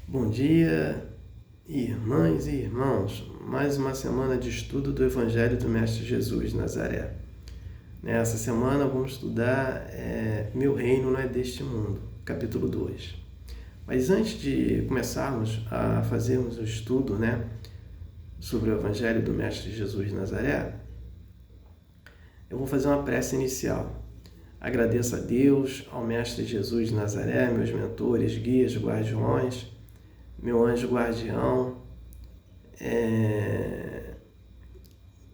Bom dia, irmãs e irmãos. Mais uma semana de estudo do Evangelho do Mestre Jesus de Nazaré. Nessa semana vamos estudar Meu Reino Não é Deste Mundo, capítulo 2. Mas antes de começarmos a fazermos o estudo sobre o Evangelho do Mestre Jesus de Nazaré, eu vou fazer uma prece inicial. Agradeço a Deus, ao Mestre Jesus de Nazaré, meus mentores, guias, guardiões, meu anjo guardião,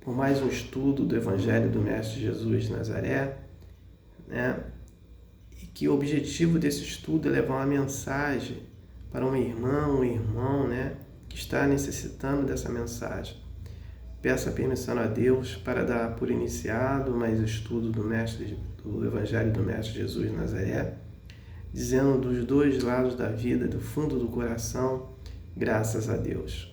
por mais um estudo do Evangelho do Mestre Jesus de Nazaré, e que o objetivo desse estudo é levar uma mensagem para uma irmã, um irmão, que está necessitando dessa mensagem. Peço a permissão a Deus para dar por iniciado mais o estudo do Evangelho do Mestre Jesus de Nazaré, dizendo dos dois lados da vida, do fundo do coração, graças a Deus.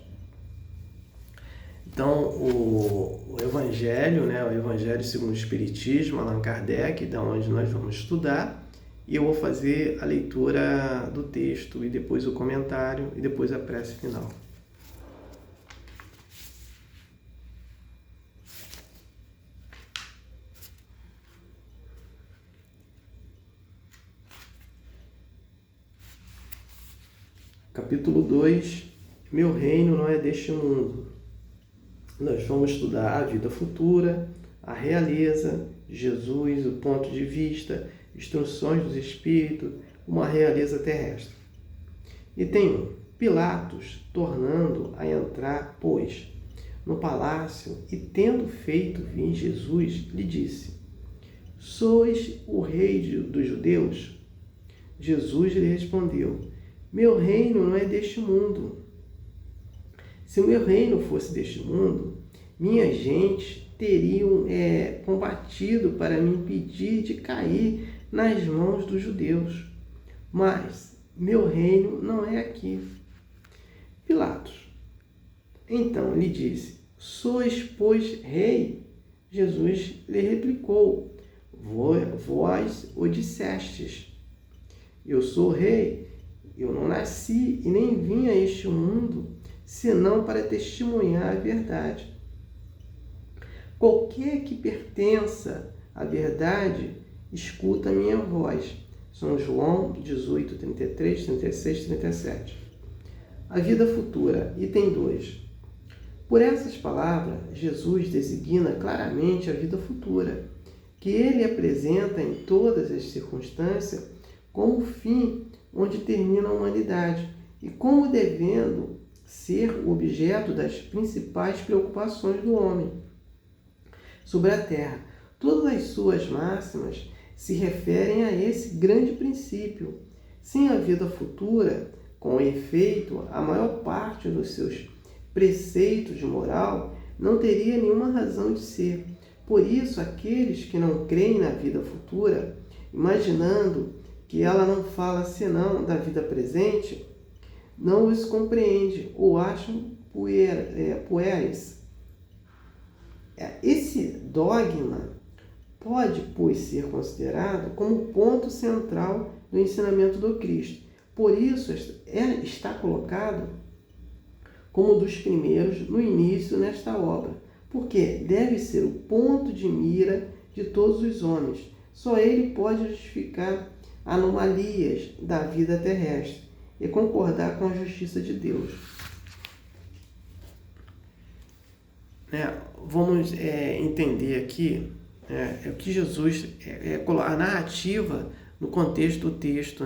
Então, o Evangelho, o Evangelho segundo o Espiritismo, Allan Kardec, da onde nós vamos estudar, e eu vou fazer a leitura do texto, e depois o comentário, e depois a prece final. Capítulo 2, Meu Reino Não é Deste Mundo. Nós vamos estudar a vida futura, a realeza, Jesus, o ponto de vista, instruções dos Espíritos, uma realeza terrestre. E tem Pilatos tornando a entrar, pois, no palácio, e tendo feito vir Jesus, lhe disse: Sois o rei dos judeus? Jesus lhe respondeu: Meu reino não é deste mundo. Se o meu reino fosse deste mundo, minha gente teriam combatido para me impedir de cair nas mãos dos judeus. Mas meu reino não é aqui. Pilatos então lhe disse: Sois, pois, rei? Jesus lhe replicou: Vós o dissestes. Eu sou rei. Eu não nasci e nem vim a este mundo senão para testemunhar a verdade. Qualquer que pertença à verdade, escuta a minha voz. São João 18, 33, 36, 37. A vida futura, item 2. Por essas palavras, Jesus designa claramente a vida futura, que ele apresenta em todas as circunstâncias como o fim onde termina a humanidade e como devendo ser o objeto das principais preocupações do homem sobre a terra. Todas as suas máximas se referem a esse grande princípio. Sem a vida futura, com efeito, a maior parte dos seus preceitos de moral não teria nenhuma razão de ser. Por isso, aqueles que não creem na vida futura, imaginando que ela não fala senão da vida presente, não os compreende ou acham pueris. Esse dogma pode, pois, ser considerado como ponto central do ensinamento do Cristo. Por isso, está colocado como dos primeiros no início nesta obra, porque deve ser o ponto de mira de todos os homens. Só ele pode justificar anomalias da vida terrestre e concordar com a justiça de Deus. Vamos entender aqui o que Jesus a narrativa no contexto do texto,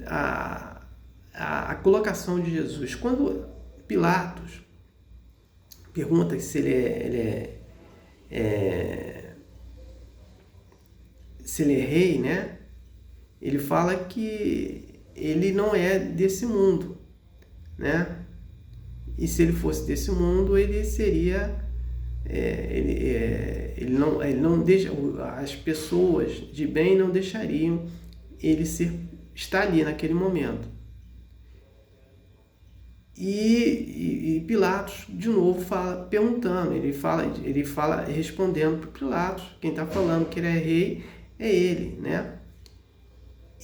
a colocação de Jesus. Quando Pilatos pergunta se se ele é rei, ele fala que ele não é desse mundo, E se ele fosse desse mundo, ele seria, ele não deixa, as pessoas de bem não deixariam ele estar ali naquele momento. E Pilatos de novo fala, perguntando, ele fala respondendo para Pilatos, quem está falando que ele é rei é ele,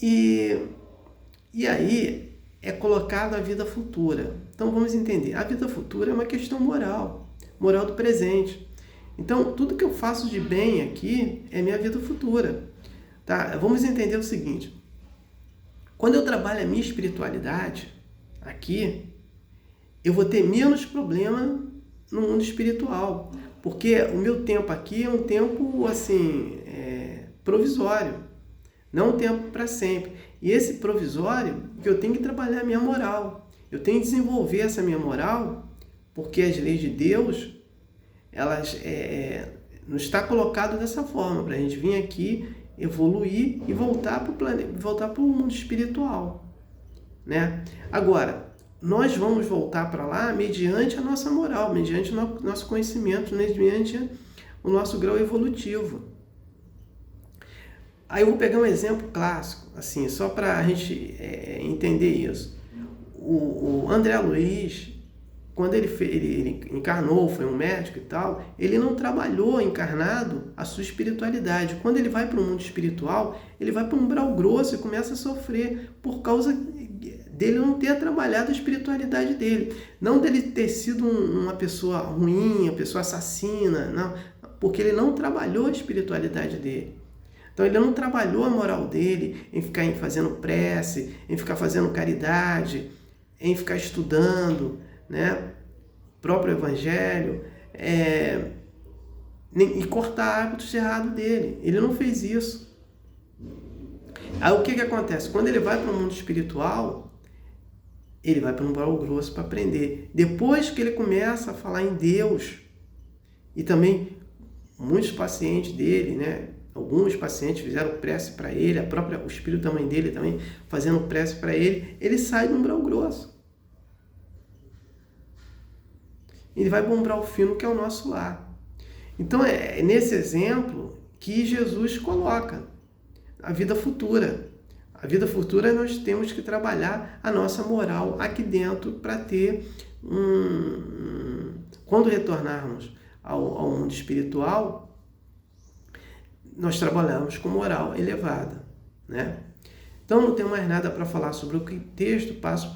E aí é colocado a vida futura. Então vamos entender, a vida futura é uma questão moral, moral do presente. Então tudo que eu faço de bem aqui é minha vida futura. Tá? Vamos entender o seguinte, quando eu trabalho a minha espiritualidade aqui, eu vou ter menos problema no mundo espiritual, porque o meu tempo aqui é um tempo assim, provisório, não um tempo para sempre. E esse provisório, que eu tenho que trabalhar a minha moral, eu tenho que desenvolver essa minha moral, porque as leis de Deus, elas não está colocado dessa forma, para a gente vir aqui, evoluir e voltar para o planeta, voltar para o mundo espiritual, né? Agora, nós vamos voltar para lá mediante a nossa moral, mediante o nosso conhecimento, mediante o nosso grau evolutivo. Aí eu vou pegar um exemplo clássico, assim, só para a gente entender isso. O André Luiz, quando ele encarnou, foi um médico e tal, ele não trabalhou encarnado a sua espiritualidade. Quando ele vai para o mundo espiritual, ele vai para um umbral grosso e começa a sofrer por causa dele não ter trabalhado a espiritualidade dele. Não dele ter sido uma pessoa ruim, uma pessoa assassina, não, porque ele não trabalhou a espiritualidade dele. Então ele não trabalhou a moral dele em ficar fazendo prece, em ficar fazendo caridade, em ficar estudando, né, o próprio evangelho, e cortar hábitos errados dele. Ele não fez isso. Aí o que acontece? Quando ele vai para o mundo espiritual, ele vai para um umbral grosso para aprender. Depois que ele começa a falar em Deus, e também muitos pacientes dele, né, alguns pacientes fizeram prece para ele, o espírito da mãe dele também fazendo prece para ele, ele sai do umbral grosso. Ele vai para o umbral fino, que é o nosso lar. Então é nesse exemplo que Jesus coloca a vida futura. A vida futura nós temos que trabalhar a nossa moral aqui dentro para ter quando retornarmos ao mundo espiritual, nós trabalhamos com moral elevada, né? Então não tenho mais nada para falar sobre o texto, passo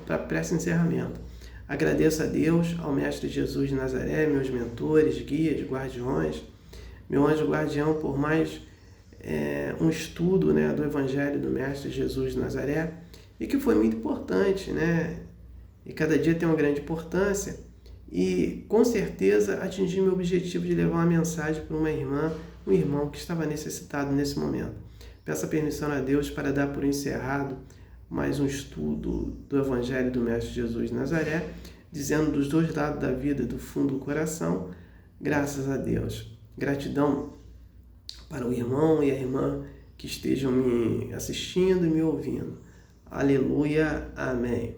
para a prece de encerramento. Agradeço a Deus, ao Mestre Jesus de Nazaré, meus mentores, guias, guardiões, meu anjo guardião por mais um estudo, né, do Evangelho do Mestre Jesus de Nazaré, e que foi muito importante, né? E cada dia tem uma grande importância, e com certeza atingi meu objetivo de levar uma mensagem para uma irmã, um irmão que estava necessitado nesse momento. Peço a permissão a Deus para dar por encerrado mais um estudo do Evangelho do Mestre Jesus de Nazaré, dizendo dos dois lados da vida, do fundo do coração, graças a Deus. Gratidão para o irmão e a irmã que estejam me assistindo e me ouvindo. Aleluia, amém.